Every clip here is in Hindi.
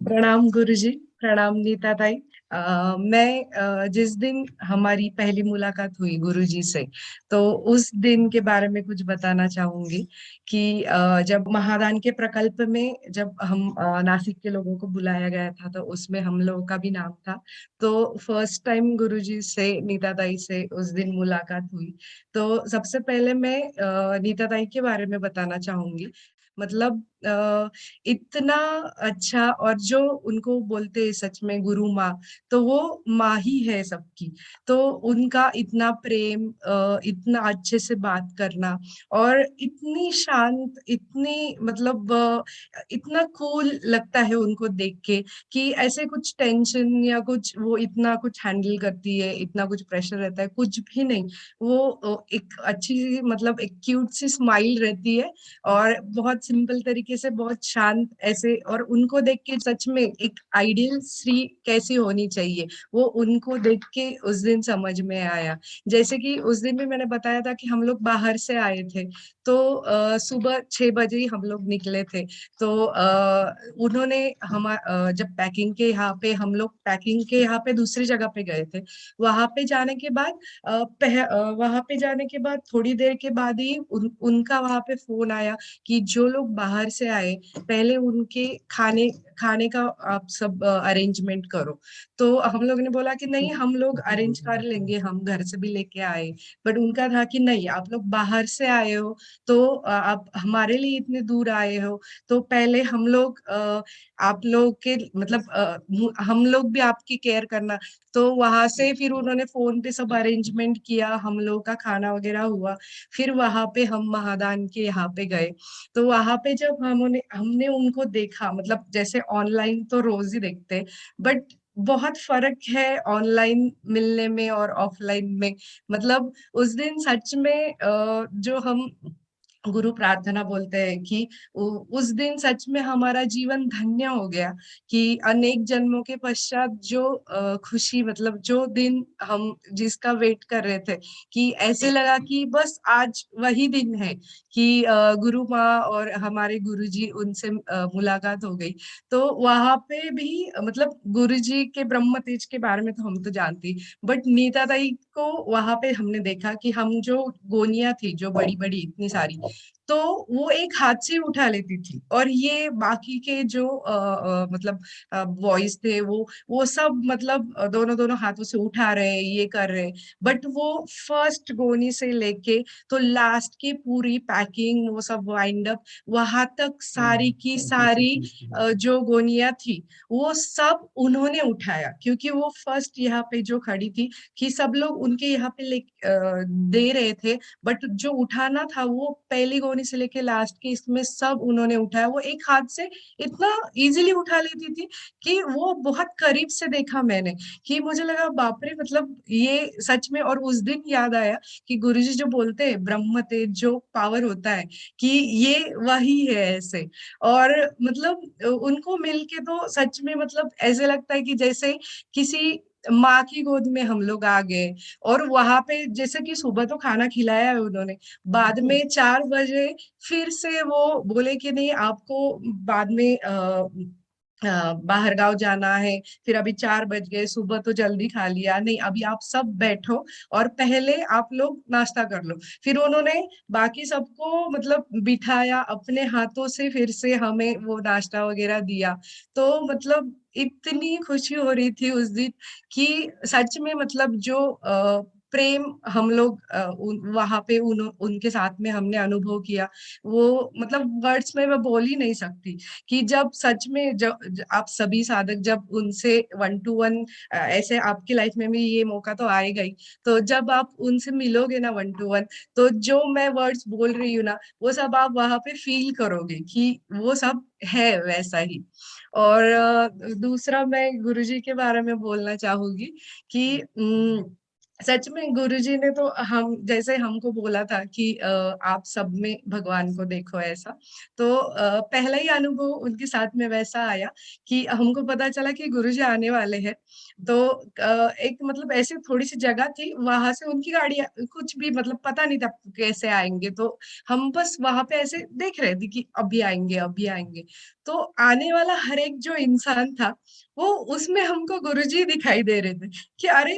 प्रणाम गुरुजी। प्रणाम नीता ताई। मैं जिस दिन हमारी पहली मुलाकात हुई गुरुजी से, तो उस दिन के बारे में कुछ बताना चाहूंगी कि जब महादान के प्रकल्प में जब हम नासिक के लोगों को बुलाया गया था, तो उसमें हम लोगों का भी नाम था। तो फर्स्ट टाइम गुरुजी से, नीता ताई से उस दिन मुलाकात हुई। तो सबसे पहले मैं नीता ताई के बारे में बताना चाहूंगी। मतलब इतना अच्छा, और जो उनको बोलते हैं सच में गुरु माँ, तो वो माँ ही है सबकी। तो उनका इतना प्रेम, इतना अच्छे से बात करना, और इतनी शांत, इतनी मतलब इतना कूल लगता है उनको देख के कि ऐसे कुछ टेंशन या कुछ, वो इतना कुछ हैंडल करती है, इतना कुछ प्रेशर रहता है, कुछ भी नहीं। वो एक अच्छी सी, मतलब एक क्यूट सी स्माइल रहती है, और बहुत सिंपल तरीके से, बहुत शांत ऐसे। और उनको देख के सच में एक आइडियल स्त्री कैसी होनी चाहिए, वो उनको देख के उस दिन समझ में आया। जैसे कि उस दिन भी मैंने बताया था कि हम लोग बाहर से आए थे, तो सुबह 6 बजे ही हम लोग निकले थे। तो उन्होंने जब पैकिंग के यहाँ पे, हम लोग पैकिंग के यहाँ पे दूसरी जगह पे गए थे। वहां पे जाने के बाद वहां पे जाने के बाद थोड़ी देर के बाद ही उनका वहां पे फोन आया कि जो लोग बाहर से आए, पहले उनके खाने खाने का आप सब अरेंजमेंट करो। तो हम लोग ने बोला कि नहीं, हम लोग अरेंज कर लेंगे, हम घर से भी लेके आए। बट उनका था कि नहीं, आप लोग बाहर से आए हो, तो आप हमारे लिए इतने दूर आए हो, तो पहले हम लोग आप लोग के मतलब हम लोग भी आपकी केयर करना। तो वहां से फिर उन्होंने फोन पे सब अरेंजमेंट किया, हम लोग का खाना वगैरह हुआ। फिर वहां पे हम महादान के यहाँ पे गए। तो वहां पे जब हमने हमने उनको देखा, मतलब जैसे ऑनलाइन तो रोज ही देखते, बट बहुत फर्क है ऑनलाइन मिलने में और ऑफलाइन में। मतलब उस दिन सच में जो हम गुरु प्रार्थना बोलते हैं कि उस दिन सच में हमारा जीवन धन्य हो गया। कि अनेक जन्मों के पश्चात जो खुशी, मतलब जो दिन हम जिसका वेट कर रहे थे, कि ऐसे लगा कि बस आज वही दिन है कि गुरु माँ और हमारे गुरुजी, उनसे मुलाकात हो गई। तो वहां पे भी मतलब गुरुजी के ब्रह्म तेज के बारे में तो हम तो जानती, बट नीता दाई को वहां पे हमने देखा कि हम जो गोनियां थी, जो बड़ी बड़ी इतनी सारी, तो वो एक हाथ से उठा लेती थी, और ये बाकी के जो मतलब बॉयज थे, वो सब मतलब दोनों दोनों हाथों से उठा रहे, ये कर रहे। बट वो फर्स्ट गोनी से लेके तो लास्ट की पूरी पैकिंग, वो सब वाइंड अप, वहां तक सारी की सारी जो गोनियां थी, वो सब उन्होंने उठाया, क्योंकि वो फर्स्ट यहाँ पे जो खड़ी थी, कि सब लोग उनके यहाँ पे दे रहे थे, बट जो उठाना था वो पहली गोनी से लेके लास्ट की, इसमें सब उन्होंने उठाया। वो एक हाथ से इतना इजीली उठा लेती थी कि वो बहुत करीब से देखा मैंने, कि मुझे लगा बाप रे, मतलब ये सच में। और उस दिन याद आया कि गुरुजी जो बोलते हैं ब्रह्म तेज जो पावर होता है, कि ये वही है ऐसे। और मतलब उनको मिलके तो सच में मतलब ऐसे लगता है कि जैसे किसी माँ की गोद में हम लोग आ गए। और वहां पे जैसे कि सुबह तो खाना खिलाया है उन्होंने, बाद में 4 बजे फिर से वो बोले कि नहीं, आपको बाद में बाहर गांव जाना है। फिर अभी 4 बज गए, सुबह तो जल्दी खा लिया, नहीं अभी आप सब बैठो, और पहले आप लोग नाश्ता कर लो। फिर उन्होंने बाकी सबको मतलब बिठाया अपने हाथों से, फिर से हमें वो नाश्ता वगैरह दिया। तो मतलब इतनी खुशी हो रही थी उस दिन, कि सच में मतलब जो प्रेम हम लोग वहां पे उनके साथ में हमने अनुभव किया, वो मतलब वर्ड्स में मैं बोल ही नहीं सकती। कि जब सच में जब आप सभी साधक जब उनसे 1 to 1, ऐसे आपकी लाइफ में भी ये मौका तो आएगा ही, तो जब आप उनसे मिलोगे ना 1 to 1, तो जो मैं वर्ड्स बोल रही हूँ ना, वो सब आप वहां पे फील करोगे कि वो सब है वैसा ही। और दूसरा मैं गुरुजी के बारे में बोलना चाहूंगी कि सच में गुरुजी ने तो हम जैसे हमको बोला था कि आप सब में भगवान को देखो ऐसा। तो पहला ही अनुभव उनके साथ में वैसा आया कि हमको पता चला कि गुरुजी आने वाले हैं। तो एक मतलब ऐसी थोड़ी-सी जगह थी, वहाँ से उनकी गाड़ी कुछ भी मतलब पता नहीं था कैसे आएँगे। तो हम बस वहाँ पे ऐसे देख रहे थे कि अभी आएँगे, अभी आएँगे। तो आने वाला हर एक जो इंसान था, वो उसमें हमको गुरुजी दिखाई दे रहे थे। कि अरे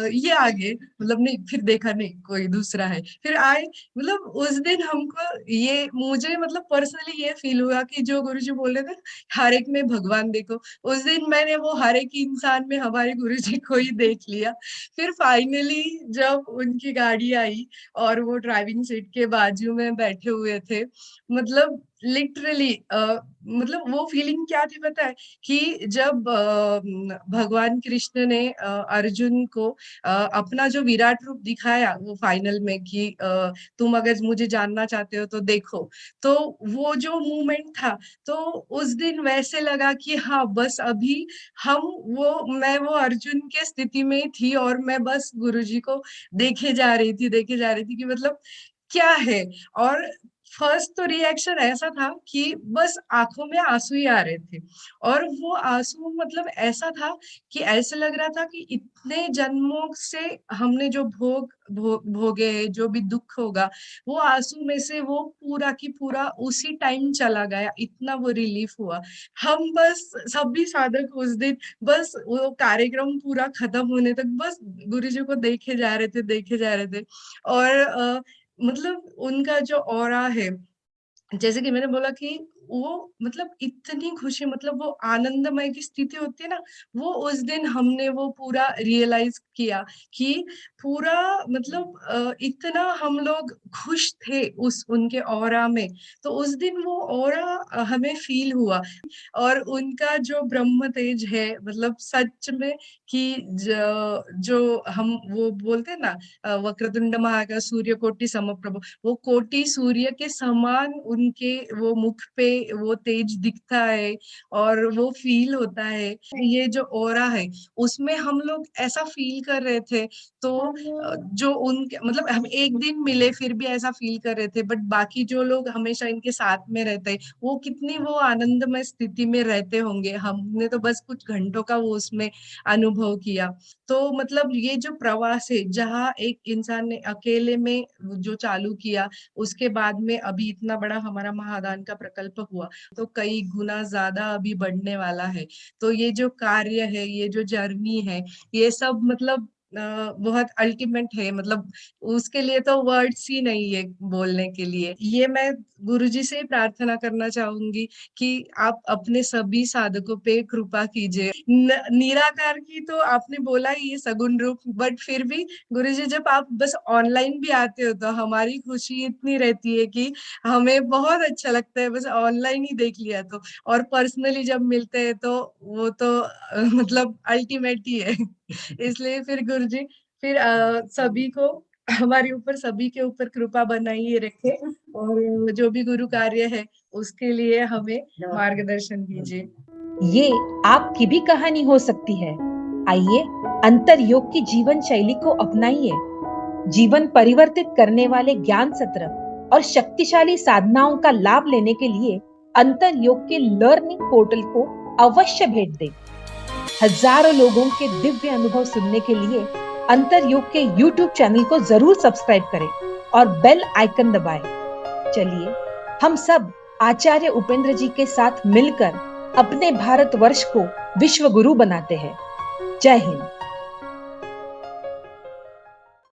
ये आ गए मतलब नहीं फिर देखा नहीं कोई दूसरा है फिर आए मतलब उस दिन हमको ये मुझे मतलब पर्सनली ये फील हुआ कि जो गुरुजी बोल रहे थे हर एक में भगवान देखो उस दिन मैंने वो हर एक इंसान में हमारे गुरुजी को ही देख लिया फिर फाइनली जब उनकी गाड़ी आई और वो ड्राइविंग सीट के बाजू में बैठे हुए थे मतलब लिटरली मतलब वो फीलिंग क्या थी पता है कि जब भगवान कृष्ण ने अर्जुन को अपना जो विराट रूप दिखाया वो फाइनल में कि तुम अगर मुझे जानना चाहते हो तो देखो तो वो जो मूवमेंट था तो उस दिन वैसे लगा कि हाँ बस अभी हम मैं वो अर्जुन के स्थिति में ही थी और मैं बस गुरुजी को देखे जा रही थी कि मतलब क्या है और फर्स्ट तो रिएक्शन ऐसा था कि बस आंखों में आंसू ही आ रहे थे और वो आंसू मतलब ऐसा था कि ऐसे लग रहा था कि इतने जन्मों से हमने जो भोगे जो भी दुख होगा वो आंसू में से वो पूरा की पूरा उसी टाइम चला गया इतना वो रिलीफ हुआ हम बस सभी साधक उस दिन बस वो कार्यक्रम पूरा खत्म होने तक बस गुरुजी को देखे जा रहे थे और मतलब उनका जो ऑरा है जैसे कि मैंने बोला कि वो मतलब इतनी खुशी मतलब वो आनंदमय की स्थिति होती है ना वो उस दिन हमने वो पूरा रियलाइज किया कि पूरा मतलब इतना हम लोग खुश थे उस उनके ऑरा में तो उस दिन वो ऑरा हमें फील हुआ और उनका जो ब्रह्म तेज है मतलब सच में कि जो हम वो बोलते हैं ना वक्रतुंड महाकाय सूर्य कोटि समप्रभ वो कोटि सूर्य के समान उनके वो मुख पे वो तेज दिखता है और वो फील होता है ये जो ऑरा है उसमें हम लोग ऐसा फील कर रहे थे तो जो उनके मतलब हम एक दिन मिले फिर भी ऐसा फील कर रहे थे बट बाकी जो लोग हमेशा इनके साथ में रहते हैं वो कितनी वो आनंदमय स्थिति में रहते होंगे हमने तो बस कुछ घंटों का वो उसमें अनुभव किया तो मतलब ये जो प्रवास है जहाँ एक इंसान ने अकेले में जो चालू किया उसके बाद में अभी इतना बड़ा हमारा महादान का प्रकल्प हुआ तो कई गुना ज्यादा अभी बढ़ने वाला है तो ये जो कार्य है ये जो जर्नी है ये सब मतलब बहुत अल्टीमेट है मतलब उसके लिए तो वर्ड्स ही नहीं है बोलने के लिए ये मैं गुरुजी से प्रार्थना करना चाहूंगी कि आप अपने सभी साधकों पे कृपा कीजिए निराकार की तो आपने बोला ही ये सगुण रूप बट फिर भी गुरुजी जब आप बस ऑनलाइन भी आते हो तो हमारी खुशी इतनी रहती है कि हमें बहुत अच्छा लगता है बस ऑनलाइन ही देख लिया तो और पर्सनली जब मिलते हैं तो वो तो मतलब अल्टीमेट ही है इसलिए फिर गुरुजी फिर सभी को हमारे ऊपर सभी के ऊपर कृपा बनाइए रखे और जो भी गुरु कार्य है उसके लिए हमें मार्गदर्शन कीजिए ये आपकी भी कहानी हो सकती है। आइए अंतर योग की जीवन शैली को अपनाइए। जीवन परिवर्तित करने वाले ज्ञान सत्र और शक्तिशाली साधनाओं का लाभ लेने के लिए अंतर योग के लर्निंग पोर्टल को अवश्य भेंट दें। हजारों लोगों के दिव्य अनुभव सुनने के लिए अंतर योग के YouTube चैनल को जरूर सब्सक्राइब करें और बेल आइकन दबाएं। चलिए हम सब आचार्य उपेंद्र जी के साथ मिलकर अपने भारतवर्ष को विश्व गुरु बनाते हैं। जय हिंद।